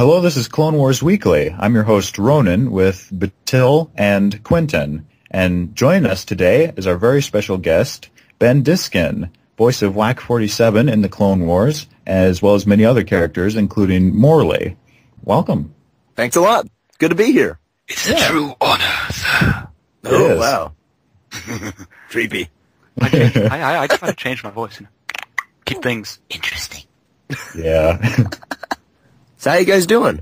Hello, this is Clone Wars Weekly. I'm your host, Ronin, with Batil and Quentin. And joining us today is our very special guest, Ben Diskin, voice of WAC-47 in the Clone Wars, as well as many other characters, including Morley. Welcome. Thanks a lot. Good to be here. It's a true honor, sir. Oh, wow. Creepy. I try to change my voice and keep things interesting. Yeah. So how you guys doing?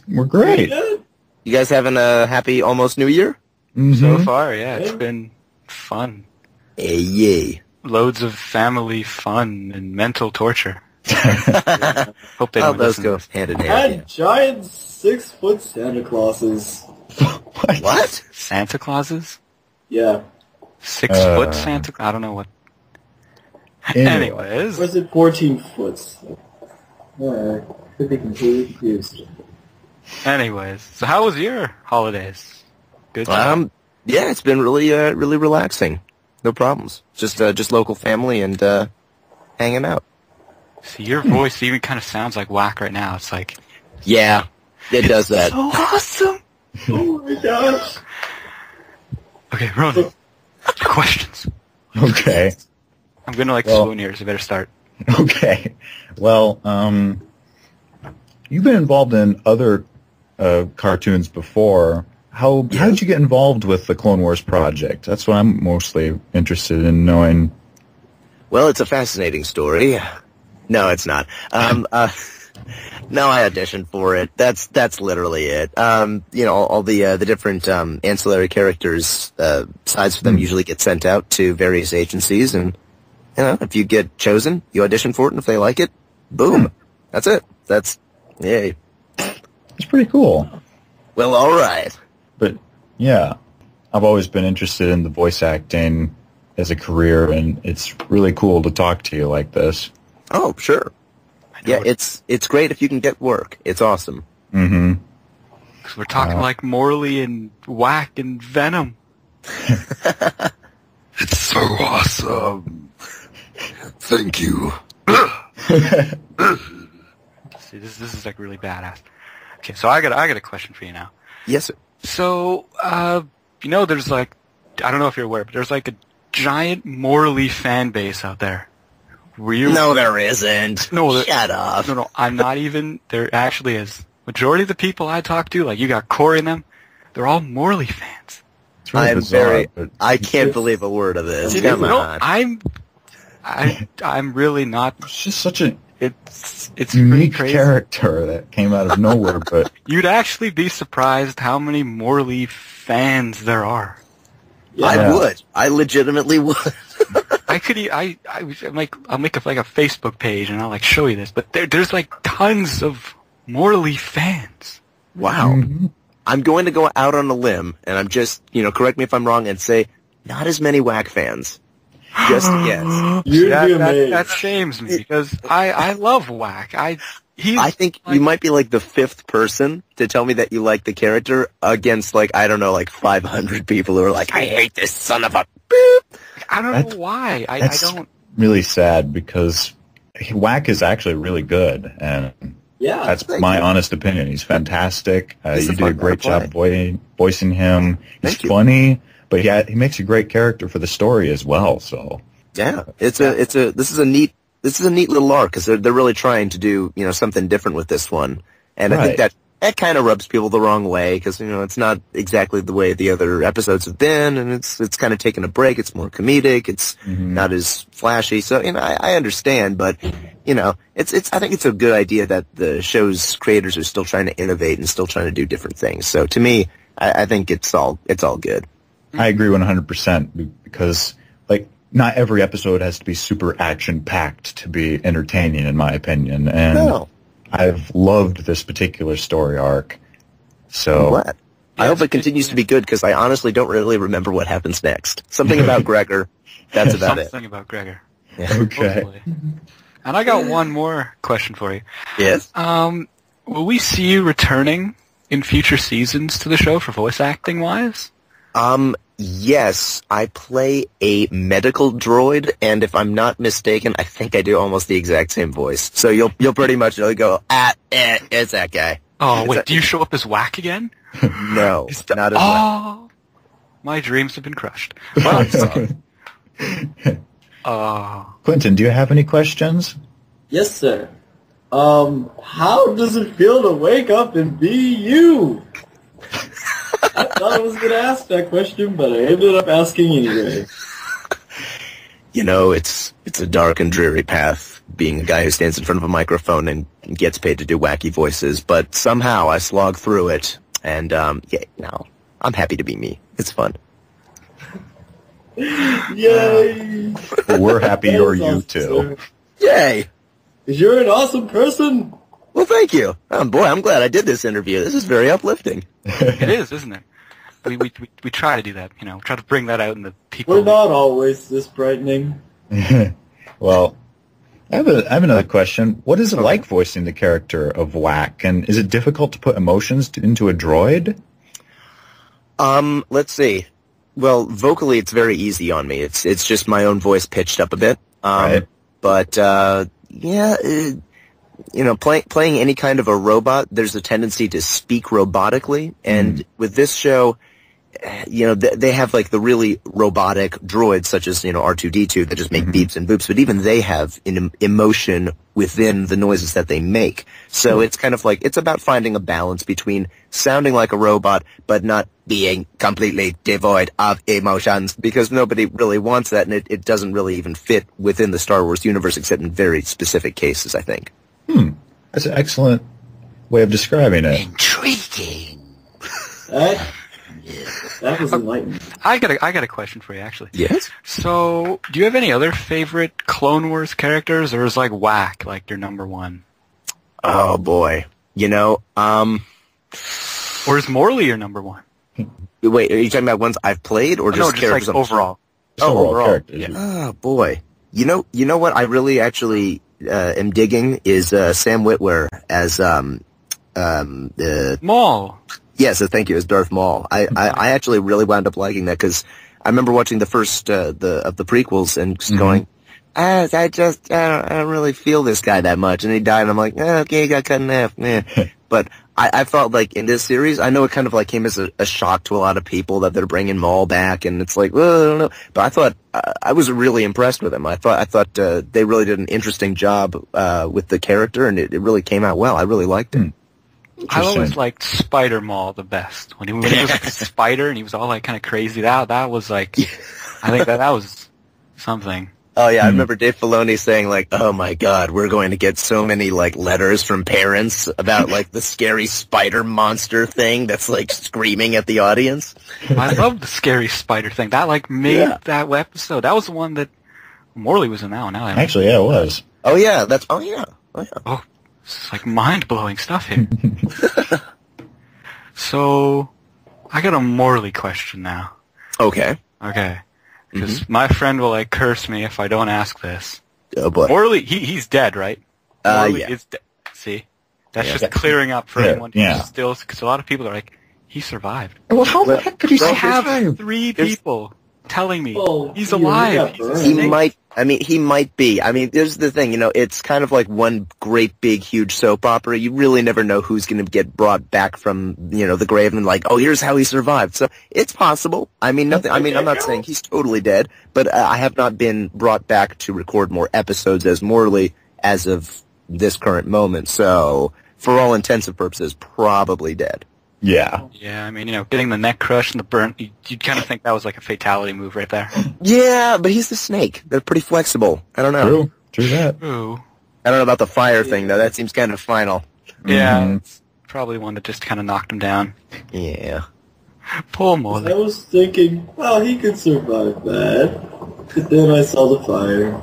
We're great. You guys having a happy almost New Year? Mm-hmm. So far, yeah, it's been fun. Hey, yay. Loads of family fun and mental torture. Hope they don't those listen. go hand in I hand. had giant 6-foot Santa Clauses. What? Santa Clauses? Yeah. 6 foot Santa? I don't know what. Anyways. Or is it 14 foot? Could be completely confused. Anyways, so how was your holidays? Good. Yeah, it's been really relaxing. No problems. Just local family and hanging out. See, your voice even kind of sounds like whack right now. It's like, Yeah, it does that. so awesome. Oh my gosh. Okay, Ronan, questions. Okay. I'm gonna swoon here, so I better start. Okay. Well, you've been involved in other cartoons before. How did you get involved with the Clone Wars project? That's what I'm mostly interested in knowing. Well, it's a fascinating story. No, it's not. No, I auditioned for it. That's literally it. All the different ancillary characters, sides for them usually get sent out to various agencies, and if you get chosen, you audition for it, and if they like it, boom, that's it. That's yay. It's pretty cool. Well, all right. But yeah, I've always been interested in the voice acting as a career, and it's really cool to talk to you like this. Oh, sure. Yeah, it's great if you can get work. It's awesome. Mm-hmm. Because we're talking like Morley and Whack and Venom. It's so awesome. Thank you. See, this is like really badass. Okay, so I got a question for you now. Yes, sir. So, there's I don't know if you're aware, but there's like a giant Morley fan base out there. No, there isn't. No, shut up. No, I'm not even. There actually is. Majority of the people I talk to, like you got Corey and them, they're all Morley fans. It's really bizarre, I can't believe a word of this. Come on. I'm really not. It's just such a It's unique crazy. character that came out of nowhere, but You'd actually be surprised how many Morley fans there are. Yeah. I would. I legitimately would. I'll make a Facebook page and I'll show you this, but there's tons of Morley fans. Wow. Mm-hmm. I'm going to go out on a limb, and I'm just, correct me if I'm wrong, and say, not as many Whack fans. Just a guess. You'd be amazed. That shames me because I love Whack. I think you might be the fifth person to tell me that you like the character against 500 people who are like, I hate this son of a beep. I don't know why. I don't. Really sad because Whack is actually really good, and Yeah. that's my honest opinion. He's fantastic. He's You a did a fun great guy to job voicing him. He's Thank you. funny, but he makes a great character for the story as well. So Yeah, this is a neat little arc because they're really trying to do something different with this one, and I think Right. that kind of rubs people the wrong way because it's not exactly the way the other episodes have been, and it's kind of taking a break. It's more comedic. It's not as flashy. So I understand, but I think it's a good idea that the show's creators are still trying to innovate and still trying to do different things. So to me, I think it's all good. I agree 100% because not every episode has to be super action-packed to be entertaining, in my opinion. And No. I've loved this particular story arc. So I'm glad. I hope it continues to be good because I honestly don't really remember what happens next. Something about Gregor. That's about it. Something about Gregor. Yeah. Okay. Hopefully. And I got one more question for you. Yes. Will we see you returning in future seasons to the show for voice acting wise? Yes, I play a medical droid, and if I'm not mistaken, I think I do almost the exact same voice. So you'll pretty much go, it's that guy. Oh, wait, do you show up as Whack again? No, not as well. Oh, my dreams have been crushed. Well, Quentin, do you have any questions? Yes, sir. How does it feel to wake up and be you? I thought I was going to ask that question, but I ended up asking anyway. You know, it's a dark and dreary path, being a guy who stands in front of a microphone and gets paid to do wacky voices, but somehow I slog through it, and, I'm happy to be me. It's fun. Yay! Well, we're happy you're you, Awesome, too. sir. Yay! 'Cause you're an awesome person. Well, thank you. Boy, I'm glad I did this interview. This is very uplifting. it is, isn't it? We try to do that, try to bring that out in the people. We're not always this brightening. Well, I have another question. What is it like voicing the character of Whack, and is it difficult to put emotions into a droid? Let's see. Well, vocally, it's very easy on me. It's just my own voice pitched up a bit. Right. But playing any kind of a robot, there's a tendency to speak robotically, and with this show, they have like the really robotic droids such as, R2-D2 that just make beeps and boops, but even they have an emotion within the noises that they make. So it's kind of like, it's about finding a balance between sounding like a robot, but not being completely devoid of emotions, because nobody really wants that, and it doesn't really even fit within the Star Wars universe, except in very specific cases, I think. That's an excellent way of describing it. Intriguing. That was enlightening. I got a question for you, actually. Yes? So, do you have any other favorite Clone Wars characters, or is like Whack like your number one? Oh, boy. Or is Morley your number one? Wait, are you talking about ones I've played, or just characters like on the overall? Overall characters. Yeah. Oh, boy. You know what I really actually am digging is Sam Witwer as Maul. Yes, thank you, as Darth Maul. I actually really wound up liking that, because I remember watching the first of the prequels and just going, I don't really feel this guy that much, and he died, and I'm like, okay, he got cut in half, But I felt like in this series, I know it kind of like came as a shock to a lot of people that they're bringing Maul back, and it's like, well, I don't know. But I thought I was really impressed with him. I thought they really did an interesting job with the character, and it really came out well. I really liked it. I always liked Spider Maul the best. When he was like a spider and he was all like kind of crazy, that was like, I think that was something. Oh yeah, I remember Dave Filoni saying like, "Oh my God, we're going to get so many like letters from parents about like the scary spider monster thing that's like screaming at the audience." I love the scary spider thing. That like made that episode. That was the one that Morley was in. Now Actually, yeah, it was. Oh yeah, Oh, it's like mind blowing stuff here. So, I got a Morley question now. Okay. Because my friend will like curse me if I don't ask this. Oh boy. Morley, he's dead, right? Morley yeah. is dead. See? That's just clearing up for anyone who's Yeah. still, because a lot of people are like, he survived. Well, how the heck could he I survive? have 3 people telling me Oh, he's you alive. got He's a burned. He snake. might be. I mean, there's the thing, it's kind of like one great big huge soap opera. You really never know who's going to get brought back from, the grave and like, oh, here's how he survived. So it's possible. I'm not saying he's totally dead, but I have not been brought back to record more episodes as Morley as of this current moment. So for all intents and purposes, probably dead. Yeah. Yeah, getting the neck crushed and the burn, you'd kind of think that was like a fatality move right there. Yeah, but he's the snake. They're pretty flexible. I don't know. True that. Ooh. I don't know about the fire thing, though. That seems kind of final. Yeah, it's probably one that just kind of knocked him down. Yeah. Poor I Morley. was thinking, well, he could survive that. But then I saw the fire.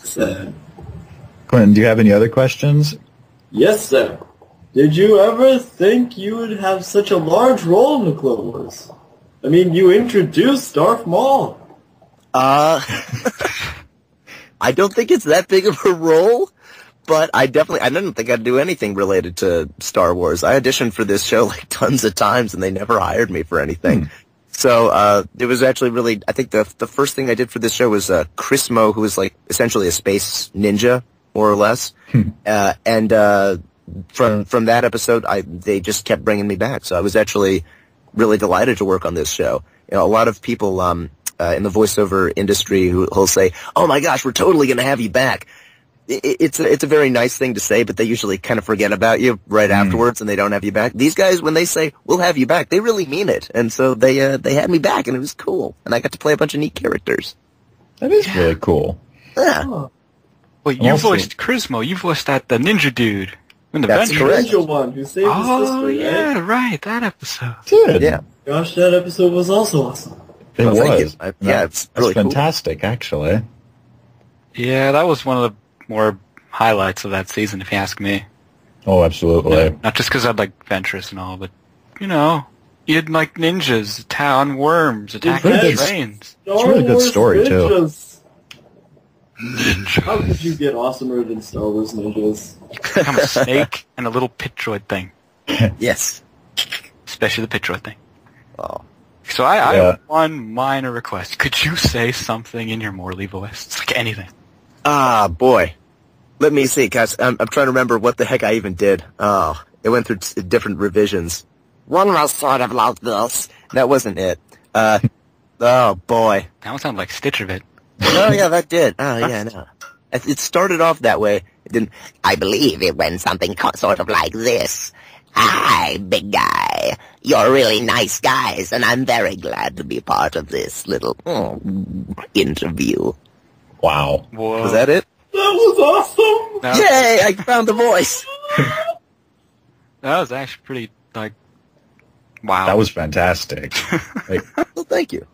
Sad. Quentin, do you have any other questions? Yes, sir. Did you ever think you would have such a large role in the Clone Wars? I mean, you introduced Darth Maul. I don't think it's that big of a role, but I didn't think I'd do anything related to Star Wars. I auditioned for this show like tons of times, and they never hired me for anything. So it was actually really, I think the first thing I did for this show was Chrismo, who was like essentially a space ninja, more or less. And from that episode, they just kept bringing me back. So I was actually really delighted to work on this show. You know, a lot of people in the voiceover industry who'll say, "Oh my gosh, we're totally going to have you back." It's a very nice thing to say, but they usually kind of forget about you right afterwards, and they don't have you back. These guys, when they say we'll have you back, they really mean it, and so they had me back, and it was cool, and I got to play a bunch of neat characters. That is really cool. Yeah. Oh, Well, you voiced Crismo. You voiced the ninja dude in the That's Venture. correct. Ninja one who saved his sister, Oh, right? yeah, right. That episode. Good. Yeah. Gosh, that episode was also awesome. It Oh, thank was. you. Yeah, it's really That's cool. fantastic, actually. Yeah, that was one of the more highlights of that season, if you ask me. Oh, absolutely. Not just because I'd like Ventress and all, but, you know, you had like ninjas on worms attacking Pretty good. trains. Star a really good Wars story, too. ninjas. Ninja. How could you get awesomer than Star Wars ninjas? Become a snake and a little pit droid thing. Yes. Especially the pit droid thing. Oh. So I Yeah. have one minor request. Could you say something in your Morley voice? It's like anything. Ah, boy. Let me see, guys. I'm trying to remember what the heck I even did. Oh, it went through different revisions. One was sort of like this. That wasn't it. Oh, boy. That one sounded like Stitcher Bit. Oh, yeah, that did. Oh, yeah, no. It started off that way. It didn't. I believe it went something sort of like this. Hi, big guy. You're really nice guys, and I'm very glad to be part of this little interview. Wow. Whoa. Was that it? That was awesome! That, Yay! I found the voice. that was actually pretty, like, wow. That was fantastic. Like, Well, thank you.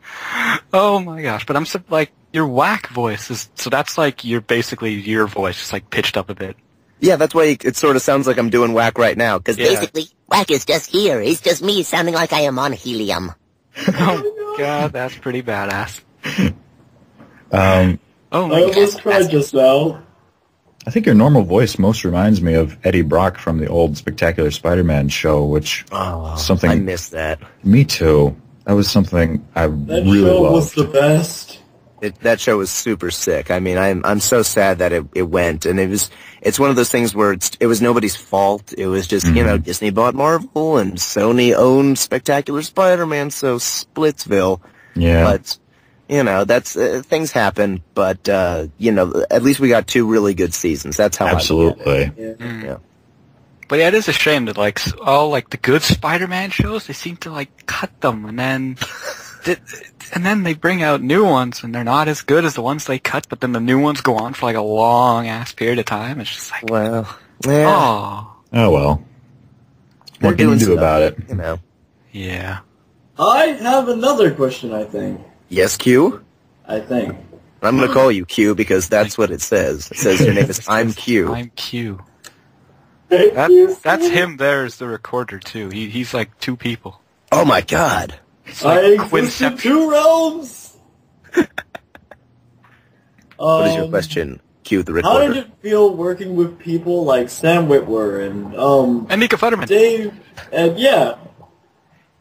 Oh my gosh. But I'm so, like, your whack voice is, so that's like basically your voice, just like pitched up a bit. Yeah, that's why it sort of sounds like I'm doing whack right now. Because Yeah. basically, whack is just here. It's just me sounding like I am on helium. Oh god, that's pretty badass. um, Oh I my god. almost cried just now. I think your normal voice most reminds me of Eddie Brock from the old Spectacular Spider-Man show, which something. I missed that. Me too. That was something I That really show loved. was the best. That show was super sick. I mean, I'm so sad that it went, and it's one of those things where it was nobody's fault. It was just, you know, Disney bought Marvel and Sony owned Spectacular Spider-Man, so Splitsville. Yeah. But, you know, that's, things happen, but, you know, at least we got 2 really good seasons. That's how Absolutely. I look at it. Yeah. But yeah, it is a shame that like all like the good Spider-Man shows, they seem to like cut them and then they bring out new ones and they're not as good as the ones they cut, but then the new ones go on for like a long ass period of time. It's just like, Well, yeah, oh, Oh well. they're What can you doing do stuff, about it? You know. yeah. I have another question, I think. Yes, Q? I think. I'm going to call you Q because that's what it says. It says your name is I'm Q. I'm Q. Thank you, That's sir. him there as the recorder too. He's like 2 people. Oh my god. It's I like exist in Quinception. 2 realms! What is your question, Q the How recorder? did it feel working with people like Sam Witwer and And Nika Futterman. Dave and yeah.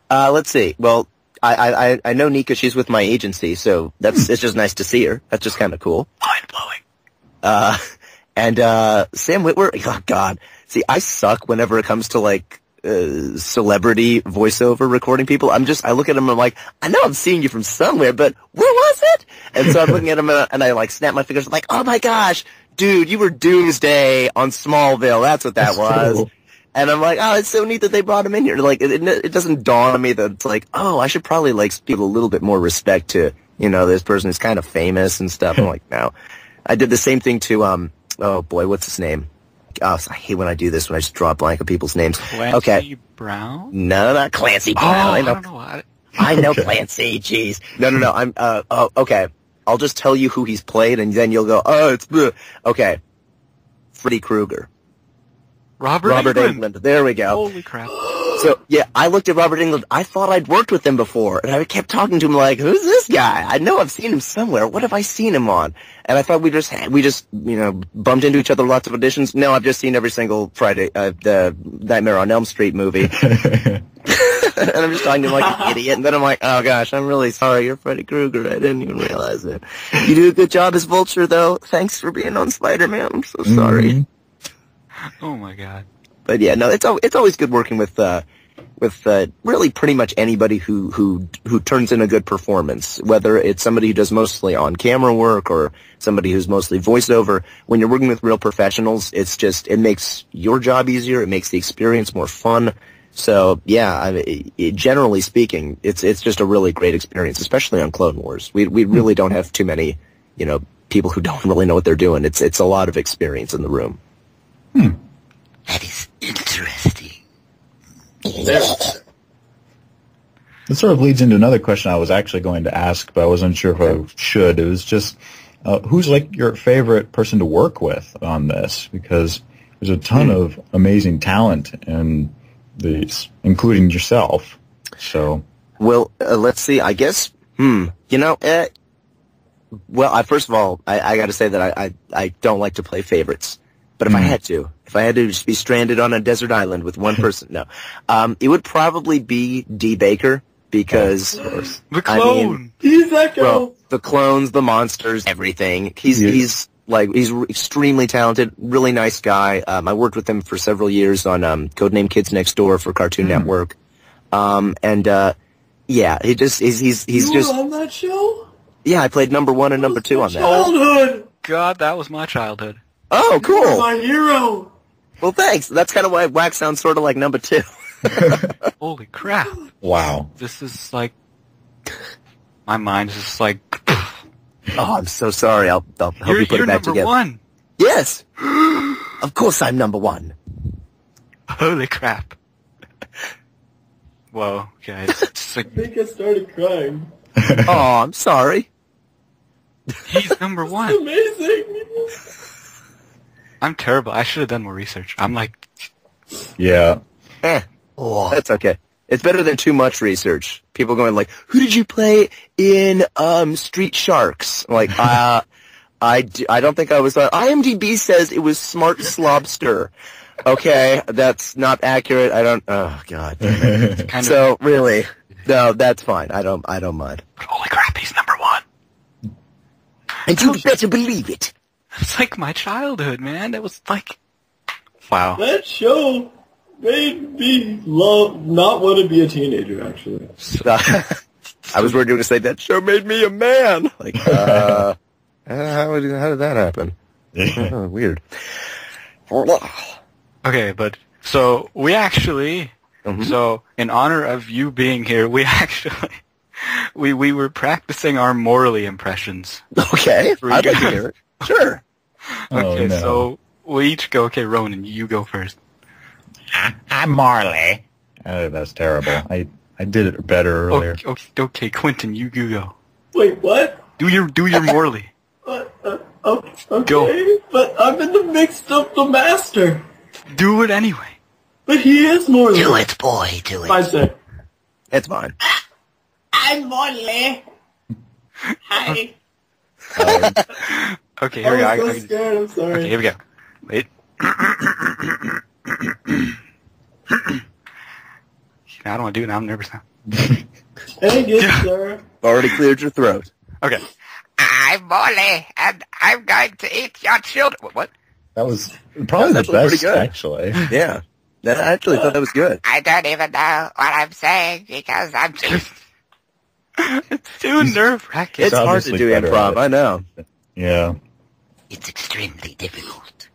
Let's see. Well, I know Nika, she's with my agency, so it's just nice to see her. That's just kind of cool. Mind-blowing. And Sam Witwer, oh god. See, I suck whenever it comes to like celebrity voiceover recording people. I look at him and I'm like, I know I'm seeing you from somewhere, but where was it? And so I'm looking at him and I like snap my fingers like, oh my gosh, dude, you were Doomsday on Smallville. That's what that was. Cool. And I'm like, oh, it's so neat that they brought him in here. Like, it doesn't dawn on me that it's like, oh, I should probably like give a little bit more respect to, you know, this person who's kind of famous and stuff. I'm like, no. I did the same thing to, oh boy, what's his name? Oh, I hate when I do this, when I just draw a blank of people's names. Clancy Okay. Brown? No, not Clancy Oh, Brown. I I know, don't know what. I know Clancy, jeez. No, I'm, okay. I'll just tell you who he's played and then you'll go, oh, it's, bleh. Okay. Freddy Krueger. Robert Englund. Englund. There we go. Holy crap. So, yeah, I looked at Robert Englund. I thought I'd worked with him before. And I kept talking to him like, who's this guy? I know I've seen him somewhere. What have I seen him on? And I thought we just, you know, bumped into each other lots of auditions. No, I've just seen every single Friday, the Nightmare on Elm Street movie. And I'm just talking to him like an idiot. And then I'm like, oh gosh, I'm really sorry. You're Freddy Krueger. I didn't even realize it. You do a good job as Vulture, though. Thanks for being on Spider-Man. I'm so sorry. Mhm. Oh my god. But yeah, no, it's always good working with really pretty much anybody who turns in a good performance, whether it's somebody who does mostly on camera work or somebody who's mostly voiceover. When you're working with real professionals, it makes your job easier. It makes the experience more fun. So yeah, generally speaking, it's just a really great experience, especially on Clone Wars. We really don't have too many, people who don't really know what they're doing. It's a lot of experience in the room. That is interesting. That sort of leads into another question I was actually going to ask, but I wasn't sure if I should. It was just, who's like your favorite person to work with on this? Because there's a ton of amazing talent in these, including yourself. So, well, let's see. I guess, well, first of all, I got to say that I don't like to play favorites. But if I had to just be stranded on a desert island with one person, no, it would probably be D. Baker because the clone. He's that guy. Well, the clones, the monsters, everything. He's extremely talented, really nice guy. I worked with him for several years on Codename Kids Next Door for Cartoon Network. Yeah, he's You just were on that show? yeah. I played number 1 and number 2 on that. Childhood. God, that was my childhood. Oh, You were cool. my hero. Well, thanks. That's kind of why Wax sounds sort of like number 2. Holy crap. wow. This is like... My mind is just like... Oh, I'm so sorry. I'll help You're you put it back number together. 1. Yes. Of course I'm number 1. Holy crap. Whoa, guys. It's I like, think I started crying. Oh, I'm sorry. he's number 1. Amazing. I'm terrible. I should have done more research. I'm like... Yeah. That's okay. It's better than too much research. People going like, who did you play in Street Sharks? Like, I don't think I was... IMDb says it was Smart Slobster. Okay, that's not accurate. I don't... Oh, God. Kind So, really, no, that's fine. I don't mind. Holy crap, he's number 1. And you better believe it. It's like my childhood, man. That was like... Wow. That show made me not want to be a teenager, actually. I was worried you were going to say, that show made me a man. Like, how did that happen? Oh, weird. Okay, but... So, we actually... So, in honor of you being here, we actually... We were practicing our Morley impressions. Okay, I'd like to hear it. Sure. Okay, Oh, no. so we each go. Okay, Ronin, you go first. I'm Morley. That's terrible. I did it better earlier. Okay, Quentin, you go. Wait, what? Do your Morley. Okay, Go. but I'm in the mix of the master. Do it anyway. But he is Morley. Do it, boy, do it. I say, It's fine. I'm Morley. Hi. Okay, here we go. I was so scared, I'm sorry. Okay, here we go. Wait. I don't want to do it now. I'm nervous now. Dang it, sir. Already cleared your throat. Okay. I'm Morley, and I'm going to eat your children. What? That was probably the That's actually pretty best, good. actually. Yeah. I actually thought that was good. I don't even know what I'm saying because I'm too... It's too nerve-wracking. It's hard to obviously do better improv, at it. I know. Yeah. It's extremely difficult.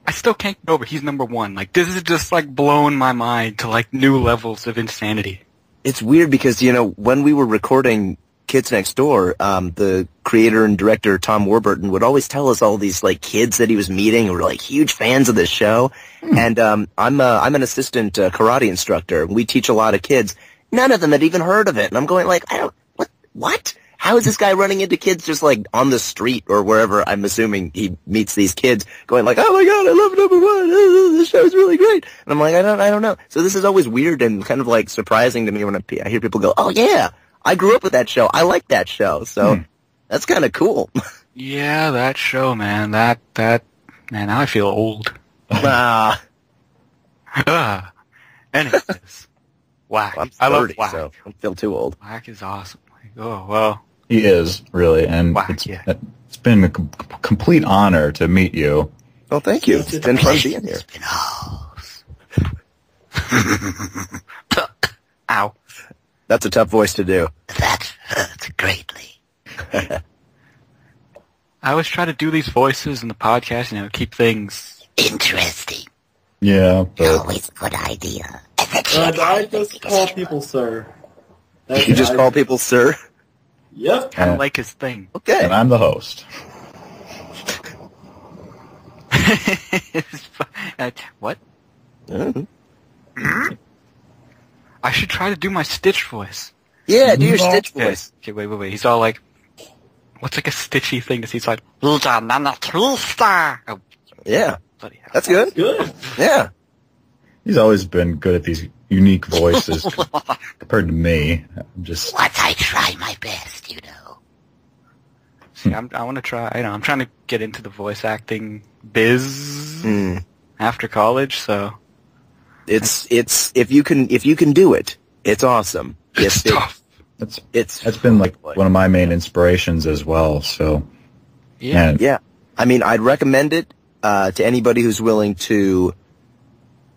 I still can't get over. He's number 1. Like, this is just like blowing my mind to like new levels of insanity. It's weird because, when we were recording Kids Next Door, the creator and director Tom Warburton would always tell us all these like kids that he was meeting who were like huge fans of this show. And I'm an assistant karate instructor. We teach a lot of kids. None of them had even heard of it. And I'm going like, what? How is this guy running into kids just like on the street or wherever I'm assuming he meets these kids going like, oh my God, I love number 1. This show's really great. And I'm like, I don't know. So this is always weird and kind of like surprising to me when I hear people go, oh yeah, I grew up with that show. I like that show. So that's kind of cool. Yeah, that show, man. That man. Now I feel old. Anyways, Whack. I'm 30, I love Whack. so I don't feel too old. Whack is awesome. Like, oh well. He is, really, and Whack, it's yeah. been a complete honor to meet you. Well, thank you. It's been fun being here. Ow. That's a tough voice to do. That hurts greatly. I always try to do these voices in the podcast, keep things Interesting. Yeah, but Always a good idea. I just call people sir. You just call people sir? Yep. kind of like his thing. Okay. and I'm the host. What? Mhm. I should try to do my Stitch voice. Yeah, do your Stitch voice. Okay, wait. He's all like, what's like a Stitchy thing? He's like, oh, Yeah, bloody hell. that's good. Good. Yeah. He's always been good at these unique voices compared to me. I'm just Once I try my best, See, I want to try. I'm trying to get into the voice acting biz after college. So It's if you can do it, it's awesome. it's tough. that's been like one of my main inspirations as well. So Yeah. and Yeah. I mean, I'd recommend it to anybody who's willing to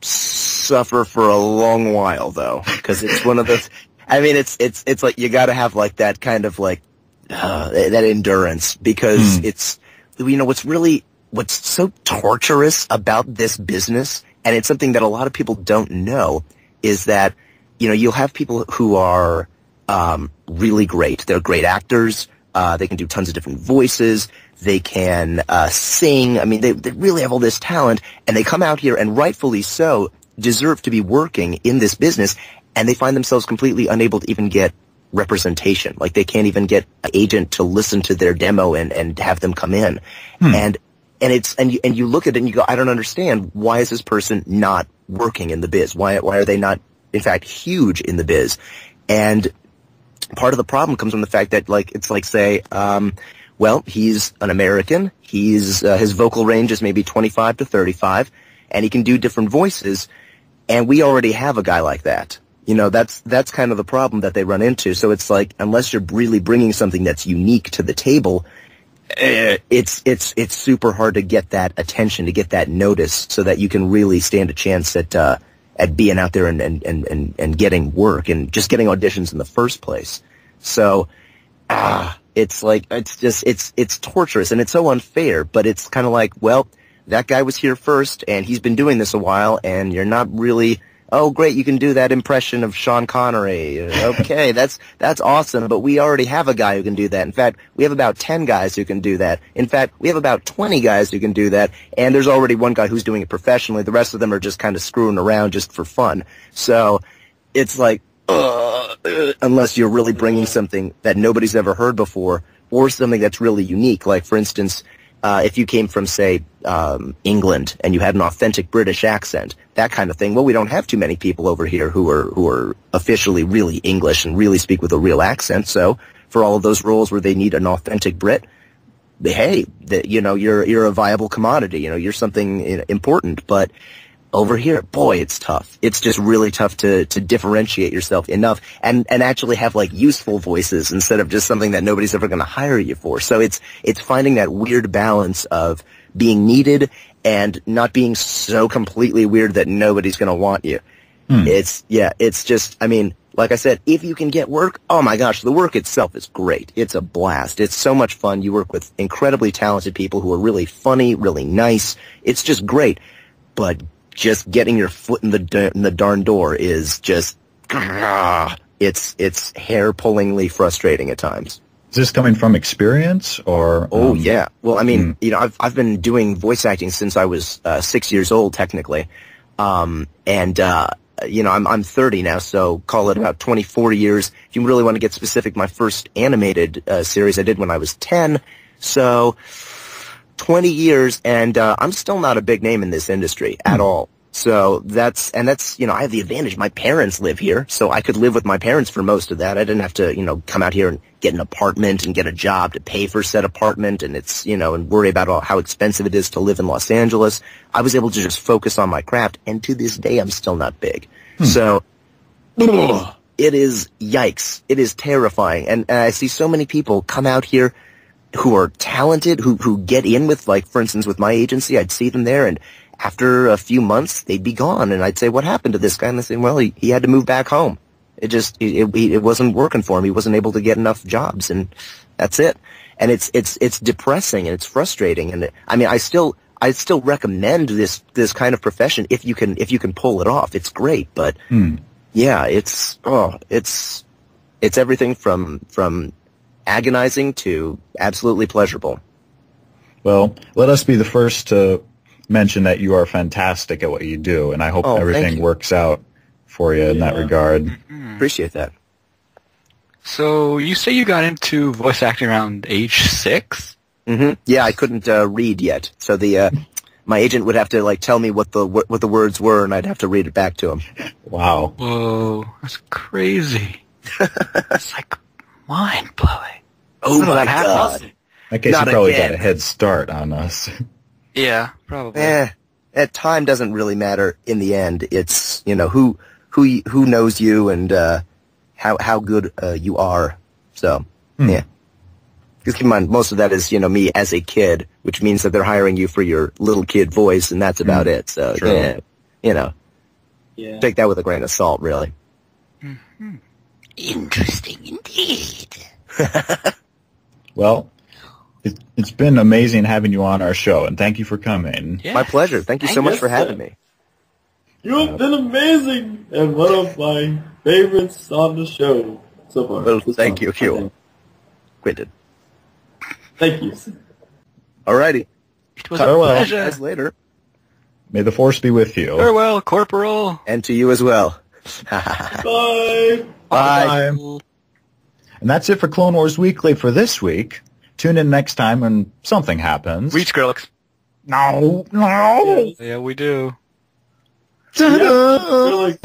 suffer for a long while, though, because it's one of those. I mean, it's like you got to have like that kind of like that endurance, because it's what's so torturous about this business, and it's something that a lot of people don't know, is that you'll have people who are really great. They're great actors. They can do tons of different voices. They can sing. I mean, they really have all this talent, and they come out here, and rightfully so, deserve to be working in this business, and they find themselves completely unable to even get representation. Like, they can't even get an agent to listen to their demo and have them come in. And you look at it and you go, I don't understand. Why is this person not working in the biz? Why are they not, in fact, huge in the biz? And part of the problem comes from the fact that, like, it's like, say, well, he's an American. His vocal range is maybe 25 to 35, and he can do different voices. And we already have a guy like that. That's kind of the problem that they run into. So it's like, unless you're really bringing something that's unique to the table, it's super hard to get that attention, to get that notice, so that you can really stand a chance at being out there and getting work and just getting auditions in the first place. So, it's like, it's torturous, and it's so unfair, but it's kind of like, well, that guy was here first, and he's been doing this a while, and you're not really, oh, great, you can do that impression of Sean Connery. Okay, that's awesome, but we already have a guy who can do that. In fact, we have about 10 guys who can do that. In fact, we have about 20 guys who can do that, and there's already one guy who's doing it professionally. The rest of them are just kind of screwing around just for fun. So it's like, unless you're really bringing something that nobody's ever heard before, or something that's really unique. Like, for instance, if you came from, say, England, and you had an authentic British accent, that kind of thing. Well, we don't have too many people over here who are officially really English and really speak with a real accent. So for all of those roles where they need an authentic Brit, hey, you're a viable commodity. You're something important. But over here, boy, it's tough. It's just really tough to differentiate yourself enough and actually have, like, useful voices instead of just something that nobody's ever going to hire you for. So it's finding that weird balance of being needed and not being so completely weird that nobody's going to want you. It's just, I mean, like I said, if you can get work, oh my gosh, the work itself is great. It's a blast. It's so much fun. You work with incredibly talented people who are really funny, really nice. It's just great. But just getting your foot in the darn door is just, it's hair-pullingly frustrating at times. is this coming from experience or? Oh yeah. Well, I mean, I've been doing voice acting since I was 6 years old, technically, I'm 30 now, so call it about 24 years. If you really want to get specific, my first animated series I did when I was 10, so 20 years, and I'm still not a big name in this industry at all. So that's, I have the advantage. My parents live here, so I could live with my parents for most of that. I didn't have to, come out here and get an apartment and get a job to pay for said apartment, and it's, and worry about how expensive it is to live in Los Angeles. I was able to just focus on my craft, and to this day, I'm still not big. So, it is, yikes. It is terrifying. And I see so many people come out here who are talented, who get in with, like, for instance, with my agency, I'd see them there, and after a few months, they'd be gone, and I'd say, what happened to this guy? And they say, well, he had to move back home. It wasn't working for him. He wasn't able to get enough jobs, and that's it. And it's depressing and it's frustrating. And I mean, I still recommend this kind of profession if you can pull it off. It's great, but yeah, it's everything from agonizing to absolutely pleasurable. Well, let us be the first to mention that you are fantastic at what you do, and I hope everything works out for you in that regard. Appreciate that. So you say you got into voice acting around age 6? Mm-hmm. Yeah, I couldn't read yet, so my agent would have to, like, tell me what the words were, and I'd have to read it back to him. Wow. Whoa, that's crazy. It's like mind blowing. Oh my God! In that case, Not you probably again. got a head start on us. Yeah, probably. That time doesn't really matter in the end. It's, you know, who knows you and how good you are. So yeah. Because keep in mind, most of that is, you know, me as a kid, which means that they're hiring you for your little kid voice, and that's about it. So yeah, you know, take that with a grain of salt, really. Mm-hmm. Interesting indeed. Well, it's been amazing having you on our show, and thank you for coming. Yeah. My pleasure. Thank you so much for having me. You've been amazing and one of my favorites on the show so far. Well, thank you, Hugh. Quinton. Thank you. Alrighty. It was a Farewell. pleasure. Guys, later. May the force be with you. Farewell, Corporal. And to you as well. Bye. Bye. And that's it for Clone Wars Weekly for this week. Tune in next time when something happens. Read Skrillex. No. Yes. Yeah, we do. Ta-da! You're like